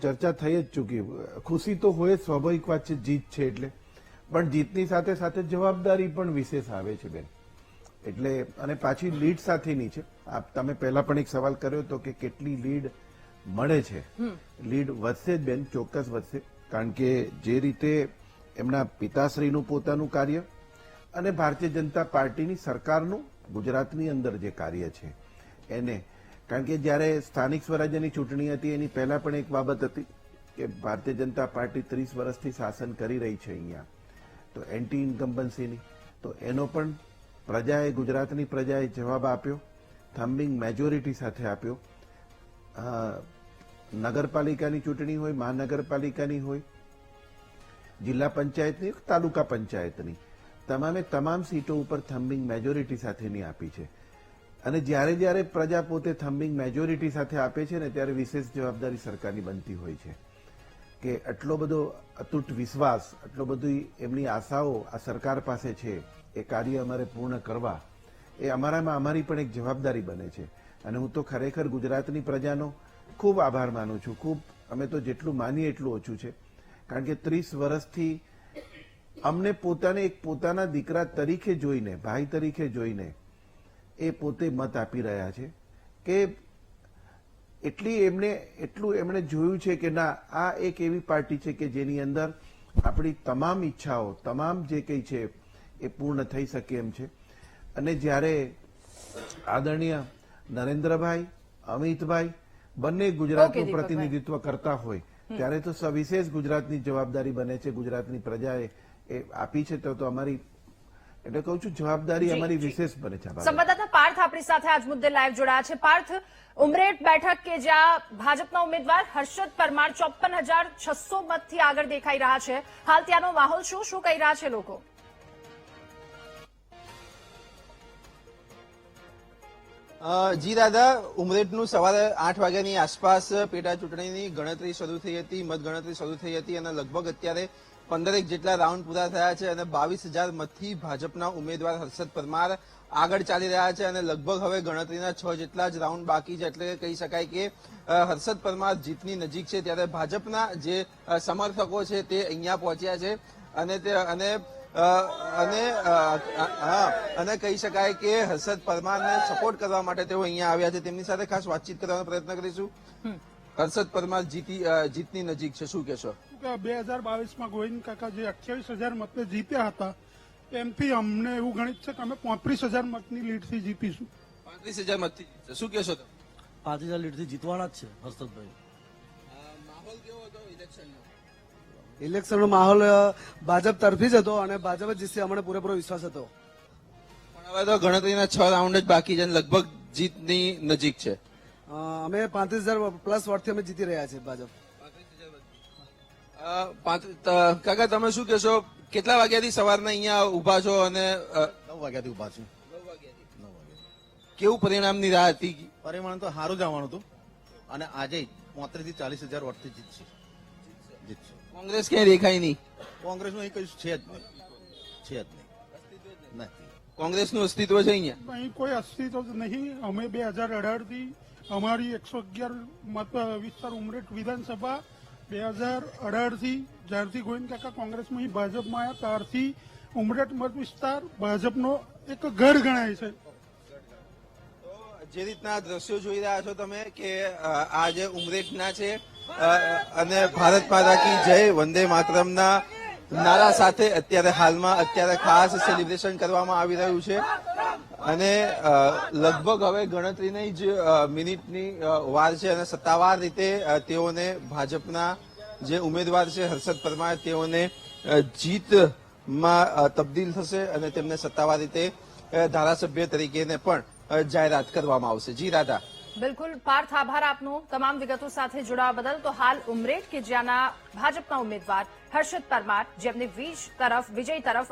ચર્ચા થઈ જ ચૂકી. ખુશી તો હોય, સ્વાભાવિક વાત છે, જીત છે એટલે, પણ જીતની સાથે સાથે જવાબદારી પણ વિશેષ આવે છે બેન. એટલે અને પાછી લીડ સાથેની છે. તમે પહેલા પણ એક સવાલ કર્યો હતો કે કેટલી લીડ મળે છે. લીડ વધશે જ બેન, ચોક્કસ વધશે. કારણ કે જે રીતે એમના પિતાશ્રીનું પોતાનું કાર્ય અને ભારતીય જનતા પાર્ટીની સરકારનું ગુજરાતની અંદર જે કાર્ય છે એને, કારણ કે જ્યારે સ્થાનિક સ્વરાજ્યની ચૂંટણી હતી એની પહેલા પણ એક બાબત હતી કે ભારતીય જનતા પાર્ટી 30 વર્ષથી શાસન કરી રહી છે અહીંયા, તો એન્ટી ઇન્કમ્બન્સીની, તો એનો પણ પ્રજાએ, ગુજરાતની પ્રજાએ જવાબ આપ્યો, થમ્બિંગ મેજોરિટી સાથે આપ્યો. નગરપાલિકાની ચૂંટણી હોય, મહાનગરપાલિકાની હોય, જિલ્લા પંચાયતની, તાલુકા પંચાયતની, તમામે તમામ સીટો ઉપર થમ્બિંગ મેજોરિટી સાથેની આપી છે. અને જ્યારે જ્યારે પ્રજા પોતે થમ્બિંગ મેજોરિટી સાથે આપે છે ને, ત્યારે વિશેષ જવાબદારી સરકારની બનતી હોય છે કે આટલો બધો અતૂટ વિશ્વાસ, આટલો બધી એમની આશાઓ આ સરકાર પાસે છે, એ કાર્ય અમારે પૂર્ણ કરવા, એ અમારામાં અમારી પણ એક જવાબદારી બને છે. અને હું તો ખરેખર ગુજરાતની પ્રજાનો ખૂબ આભાર માનું છું. ખૂબ, અમે તો જેટલું માનીએ એટલું ઓછું છે. કારણ કે 30 વર્ષથી અમને પોતાને એક પોતાના દીકરા તરીકે જોઈને, ભાઈ તરીકે જોઈને એ પોતે મત આપી રહ્યા છે કે એટલું એમણે જોયું છે કે ના, આ એક એવી પાર્ટી છે કે જેની અંદર આપણી તમામ ઈચ્છાઓ, તમામ જે કંઈ છે એ પૂર્ણ થઈ શકે એમ છે. અને જ્યારે આદરણીય નરેન્દ્રભાઈ, અમિતભાઈ બંને ગુજરાતનું પ્રતિનિધિત્વ કરતા હોય ત્યારે તો સવિશેષ ગુજરાતની જવાબદારી બને છે. ગુજરાતની પ્રજાએ એ આપી છે તો અમારી, એટલે કહું છું, જવાબદારી અમારી વિશેષ બને છે. સંવાદદાતા પાર્થ આપણી સાથે આજ મુદ્દે લાઈવ જોડાયા છે. પાર્થ, ઉમરેઠ બેઠક કે જ્યાં ભાજપના ઉમેદવાર હર્ષદ પરમાર 54,600 મતથી આગળ દેખાઈ રહ્યા છે, હાલ ત્યાંનો માહોલ શું કહી રહ્યા છે લોકો? જી દાદા, ઉમરેઠનું સવારે 8 વાગ્યાની આસપાસ પેટા ચૂંટણીની ગણતરી શરૂ થઈ હતી, મતગણતરી શરૂ થઈ હતી અને લગભગ અત્યારે 15 જેટલા રાઉન્ડ પૂરા થયા છે અને 22,000 મતથી ભાજપના ઉમેદવાર હર્ષદ પરમાર આગળ ચાલી રહ્યા છે અને લગભગ હવે ગણતરીના 6 જેટલા જ રાઉન્ડ બાકી છે. એટલે કહી શકાય કે હર્ષદ પરમાર જીતની નજીક છે. ત્યારે ભાજપના જે સમર્થકો છે તે અહીંયા પહોંચ્યા છે અને કહી શકાય કે હર્ષદ પરમારને સપોર્ટ કરવા માટે તેઓ અહીંયા આવ્યા છે. તેમની સાથે ખાસ વાતચીત કરવાનો પ્રયત્ન કરીશું. હર્ષદ પરમાર જીતની નજીક છે, શું કહેશો? 2022માં ગોવિંદ કાકા જે 28,000 મતને જીત્યા હતા એમથી અમને એવું ગણિત છે કે અમે 35,000 મતની લીડથી જીતીશું. 35,000 મતથી જીતશે, શું કહેશો તમે? 5,000 લીડથી જીતવાના જ છે હર્ષદભાઈ. માહોલ કેવો હતો ઇલેક્શનનો? ઇલેક્શનનો માહોલ ભાજપ તરફી જ હતો અને ભાજપ જ જીતશે, અમને પૂરેપૂરો વિશ્વાસ હતો. પણ હવે તો ગણતરીના 6 રાઉન્ડ જ બાકી છે અને લગભગ જીતની નજીક છે. અમે 35,000 પ્લસ વોટથી અમે જીતી રહ્યા છીએ ભાજપ. કાકા, તમે શું કહેશો? કેટલા વાગ્યાથી સવારના અહીંયા ઉભા છો? અને 9 વાગ્યાથી ઉભા છું. 9 વાગ્યાથી. કેવું પરિણામની રાહ હતી? પરિણામ તો સારું જ આવવાનું હતું અને આજે 35,000 થી 40,000 વોટથી જીતશે. કોંગ્રેસ ક્યાંય દેખાય નહીં. કોંગ્રેસનું અહીં કઈ છે જ નહીં. કોંગ્રેસનું અસ્તિત્વ છે અહીંયા? અહીં કોઈ અસ્તિત્વ જ નહીં. અમે 2018 થી અમારી 111 મત વિસ્તાર ઉમરેઠ વિધાનસભા 2018 થી જ્યારથી ગોવિંદ કાકા કોંગ્રેસમાં ભાજપમાં આવ્યા ત્યારથી ઉમરેઠ મત વિસ્તાર ભાજપનો એક ગઢ ગણાય છે. જે રીતના દ્રશ્યો જોઈ રહ્યા છો તમે કે આ જે ઉમરેઠના છે અને ભારત માતા કી જય, વંદે માતરમના નારા સાથે અત્યારે ખાસ સેલિબ્રેશન કરવામાં આવી રહ્યું છે અને લગભગ હવે ગણતરીની જ મિનિટની વાર છે અને સત્તાવાર રીતે તેઓને ભાજપના જે ઉમેદવાર છે હર્ષદ પરમાર તેઓને જીતમાં તબદીલ થશે અને તેમને સત્તાવાર રીતે ધારાસભ્ય તરીકેને પણ જાહેરાત કરવામાં આવશે. જી રાધા. બિલકુલ પાર્થ, આભાર આપનો તમામ વિગતો સાથે જોડાવા બદલ. તો હાલ ઉમરેઠ કે જ્યાંના ભાજપના ઉમેદવાર હર્ષદ પરમાર જેમને વિજય તરફ